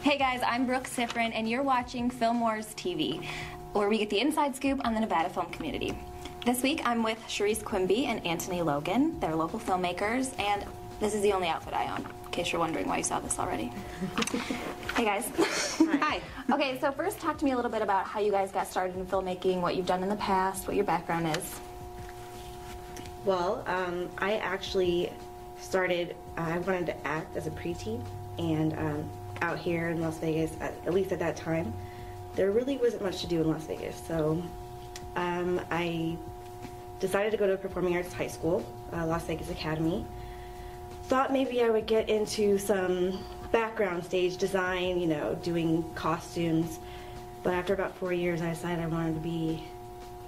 Hey guys, I'm Brooke Siffrinn, and you're watching Film Warz TV, where we get the inside scoop on the Nevada film community. This week I'm with Cherise Quimby and Antoni Logan. They're local filmmakers, and this is the only outfit I own, in case you're wondering why you saw this already. Hey guys. Hi. Okay, so first talk to me a little bit about how you guys got started in filmmaking, what you've done in the past, what your background is. Well, I actually started, I wanted to act as a preteen, and out here in Las Vegas, at least at that time, there really wasn't much to do in Las Vegas. So I decided to go to a performing arts high school, Las Vegas Academy. Thought maybe I would get into some background stage design, you know, doing costumes. But after about 4 years, I decided I wanted to be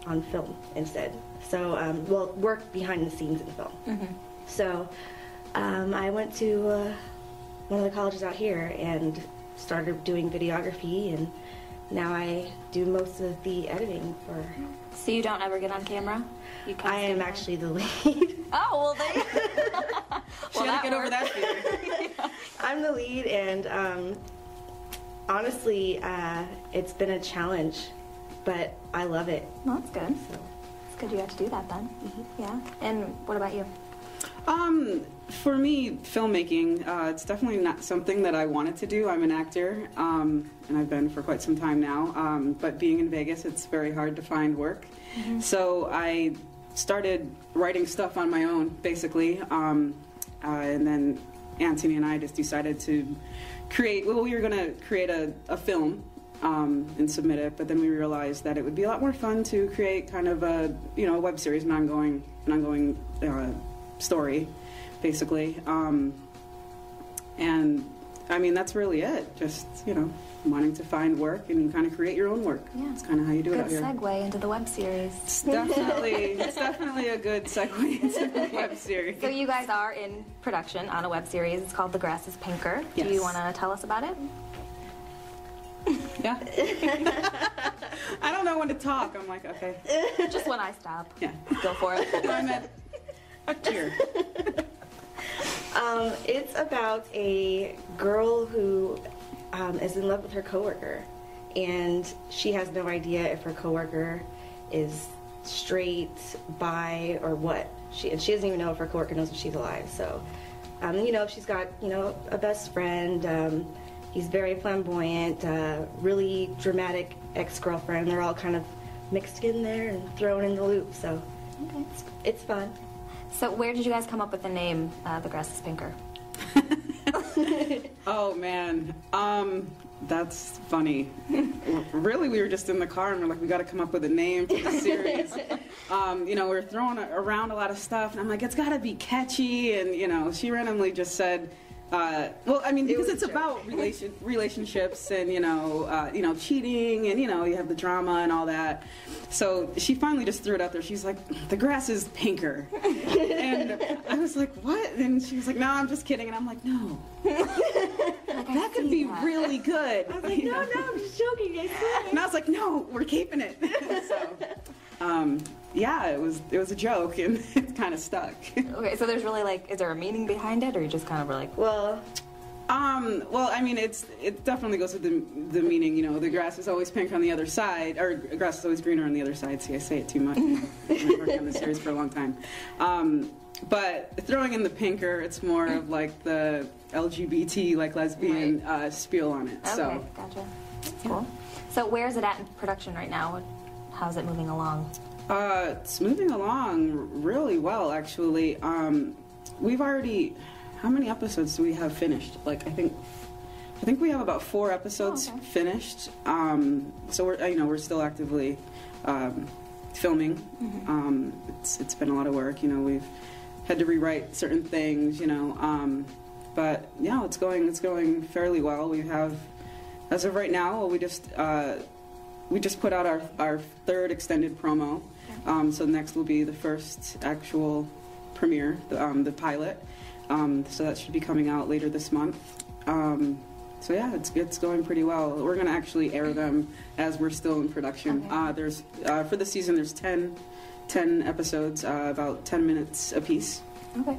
on film instead. So, well, work behind the scenes in film. Mm-hmm. So I went to one of the colleges out here and started doing videography, and now I do most of the editing for... So you don't ever get on camera? I am actually the lead. Oh, well, there you go. She had to get over that fear. Yeah. I'm the lead, and honestly, it's been a challenge, but I love it. Well, that's good. So. It's good you got to do that then. Mm-hmm. Yeah. And what about you? For me, filmmaking, it's definitely not something that I wanted to do. I'm an actor, and I've been for quite some time now. But being in Vegas, it's very hard to find work. Mm-hmm. So I started writing stuff on my own, basically. And then Antoni and I just decided to create, well, we were going to create a film and submit it, but then we realized that it would be a lot more fun to create kind of a, you know, a web series, an ongoing story, basically. And I mean, that's really it. Just, you know, wanting to find work and kind of create your own work. Yeah. It's kind of how you do it out here. Good segue into the web series. It's definitely a good segue into the web series. So you guys are in production on a web series. It's called The Grass is Pinker. Yes. Do you want to tell us about it? Yeah. I don't know when to talk. I'm like, okay. Just when I stop. Yeah. Go for it. No, I meant up here. It's about a girl who is in love with her coworker, and she has no idea if her coworker is straight, bi, or what. She doesn't even know if her coworker knows if she's alive. So, you know, she's got, you know, a best friend. He's very flamboyant, really dramatic ex-girlfriend. They're all kind of mixed in there and thrown in the loop. So, okay. It's fun. So where did you guys come up with the name, The Grass is Pinker? Oh, man. That's funny. Really, we were just in the car and we're like, we got to come up with a name for the series. You know, we're throwing around a lot of stuff, and I'm like, it's got to be catchy. And, you know, she randomly just said, well, I mean, because it's about relationships and, you know, cheating, and, you know, you have the drama and all that. So she finally just threw it out there. She's like, the grass is pinker. And I was like, what? And she was like, no, I'm just kidding. And I'm like, no. That could be really good. I was like, no, I'm just joking. And I was like, no, we're keeping it. So, yeah, it was a joke, and it kind of stuck. Okay, so there's really, like, is there a meaning behind it, or you just kind of were like, well, I mean, it definitely goes with the meaning. You know, the grass is always pink on the other side, or grass is always greener on the other side. See, I say it too much. I've been working on this series for a long time. But throwing in the pinker, it's more of like the LGBT, like lesbian spiel on it. Okay, so, gotcha. That's cool. So where is it at in production right now? How's it moving along? It's moving along really well, actually. We've already, how many episodes do we have finished? Like, I think we have about 4 episodes finished. So we're still actively filming. Mm-hmm. It's been a lot of work. You know, we've had to rewrite certain things. You know, but yeah, it's going fairly well. We have, as of right now, we just put out our 3rd extended promo. So next will be the first actual premiere, the pilot. So that should be coming out later this month. So yeah, it's going pretty well. We're going to actually air them as we're still in production. Okay. There's for the season, there's 10 episodes, about 10 minutes apiece. Okay.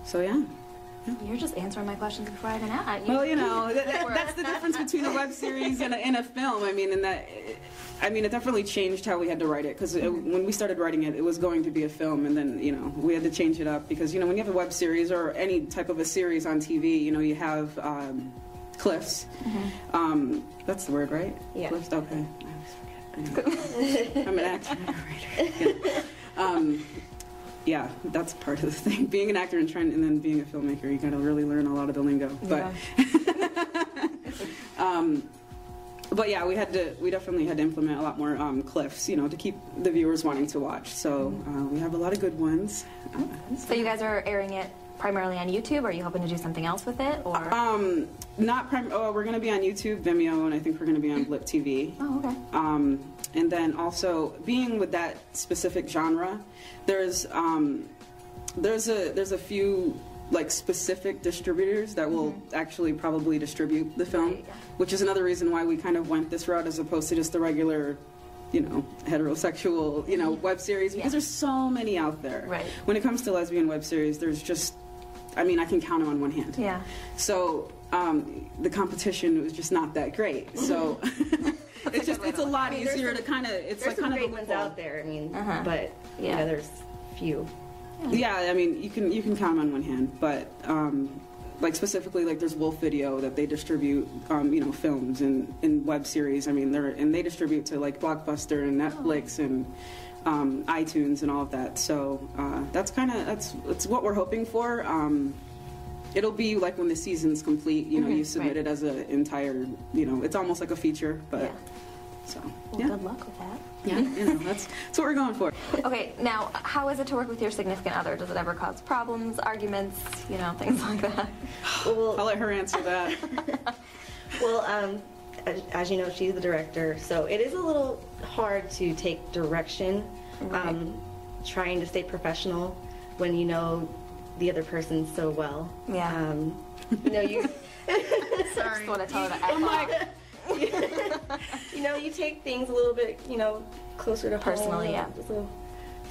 So yeah. You're just answering my questions before I even ask. Well, that's the difference between a web series and a film. I mean, it definitely changed how we had to write it, because when we started writing it, it was going to be a film, and then, we had to change it up, because, when you have a web series or any type of a series on TV, you have cliffs. Mm-hmm. That's the word, right? Yeah. Cliffs, okay. I always forget. I'm an actor, I'm a writer. Yeah, that's part of the thing. Being an actor and then being a filmmaker, you got to really learn a lot of the lingo. But, but yeah, we definitely had to implement a lot more cliffs, to keep the viewers wanting to watch. So we have a lot of good ones. So you guys are airing it primarily on YouTube, or are you hoping to do something else with it, or? We're going to be on YouTube, Vimeo, and I think we're going to be on Blip TV. Oh, okay. And then also, being with that specific genre, there's a few like specific distributors that will actually probably distribute the film, Right, yeah. which is another reason why we kind of went this route as opposed to just the regular, heterosexual, web series, because there's so many out there. Right. When it comes to lesbian web series, there's just, I can count them on one hand. Yeah. So the competition was just not that great. So it's a lot easier to kind of, it's like kind of great ones out there. But there's few. Yeah, you can count them on one hand, but like specifically, like there's Wolf Video that they distribute, films and web series. They distribute to like Blockbuster and Netflix and iTunes and all of that. So that's what we're hoping for. It'll be like when the season's complete, you submit it as an entire, it's almost like a feature, but so yeah. Good luck with that. Yeah, that's what we're going for. Okay, now, how is it to work with your significant other? Does it ever cause problems, arguments, things like that? Well, I'll let her answer that. Well, as you know, she's the director, so it is a little hard to take direction, trying to stay professional when you know the other person so well. Yeah. You. Sorry. Just want to tell her to I'm like, you take things a little bit, closer to personally, home. Yeah.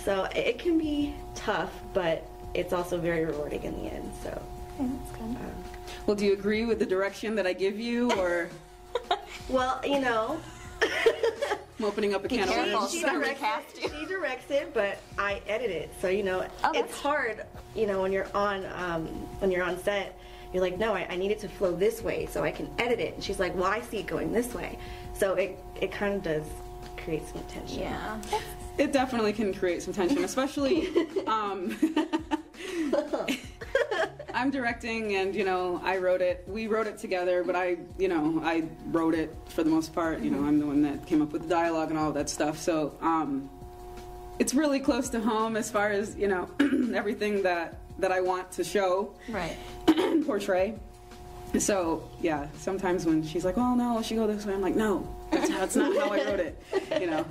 So it can be tough, but it's also very rewarding in the end. So. Okay, that's good. Well, do you agree with the direction that I give you, or? Well, I'm opening up a can of worms. She directs it, but I edit it. So it's hard. When you're on set. You're like, no, I need it to flow this way so I can edit it. And she's like, well, I see it going this way. So it kind of does create some tension. Yeah. It definitely can create some tension, especially I'm directing and, I wrote it. We wrote it together, but I wrote it for the most part. I'm the one that came up with the dialogue and all of that stuff. So it's really close to home as far as, everything that I want to show. Right. Portray. So yeah, sometimes when she's like, "Oh no, she go this way," I'm like, "No, that's not how I wrote it."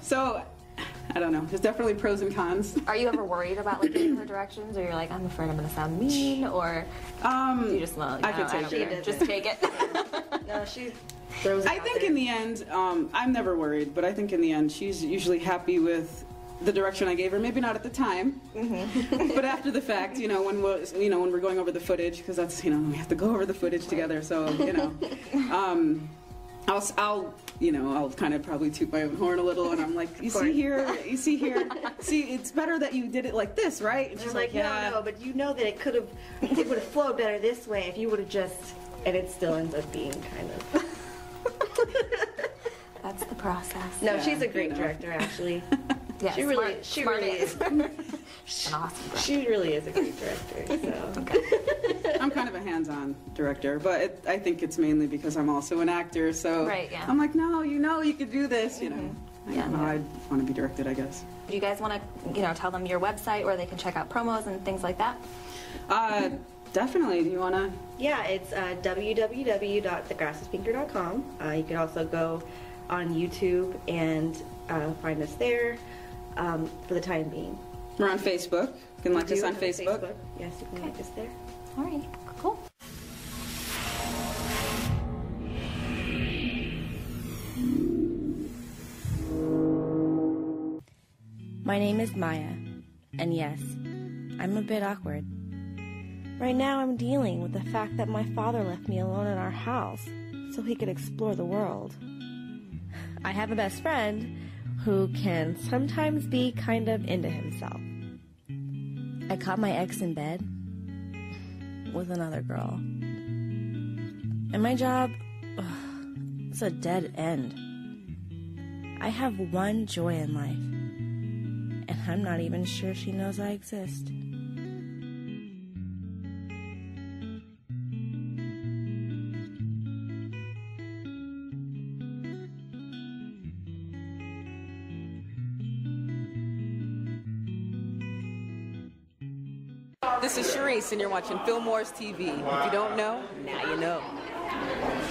So I don't know. There's definitely pros and cons. Are you ever worried about giving her directions, or you're like, "I'm afraid I'm going to sound mean," or you just want? I can take it. Just take it. No, she throws it I think in the end, I'm never worried, but I think in the end, she's usually happy with the direction I gave her. Maybe not at the time, but after the fact, when we're going over the footage, because that's we have to go over the footage together. So I'll kind of probably toot my own horn a little, and I'm like, you see here, see, it's better that you did it like this, right? And she's like, no, but you know that it would have flowed better this way if you would have just, and it still ends up being kind of. That's the process. No, she's a great director, actually. Yeah, she really is. She's an awesome director. She really is a great director. So. I'm kind of a hands-on director, but I think it's mainly because I'm also an actor. So I'm like, no, you could do this. I want to be directed, I guess. Do you guys want to, tell them your website where they can check out promos and things like that? Definitely. Do you want to? Yeah, it's www.thegrasspinkr.com. You can also go on YouTube and find us there for the time being. We're on Facebook. You can like us on Facebook. Yes, you can like us there. All right, cool. My name is Maya, and yes, I'm a bit awkward. Right now I'm dealing with the fact that my father left me alone in our house so he could explore the world. I have a best friend who can sometimes be kind of into himself. I caught my ex in bed with another girl. And my job, it's a dead end. I have one joy in life, and I'm not even sure she knows I exist. This is Cherise, and you're watching Film Warz TV. If you don't know, now you know.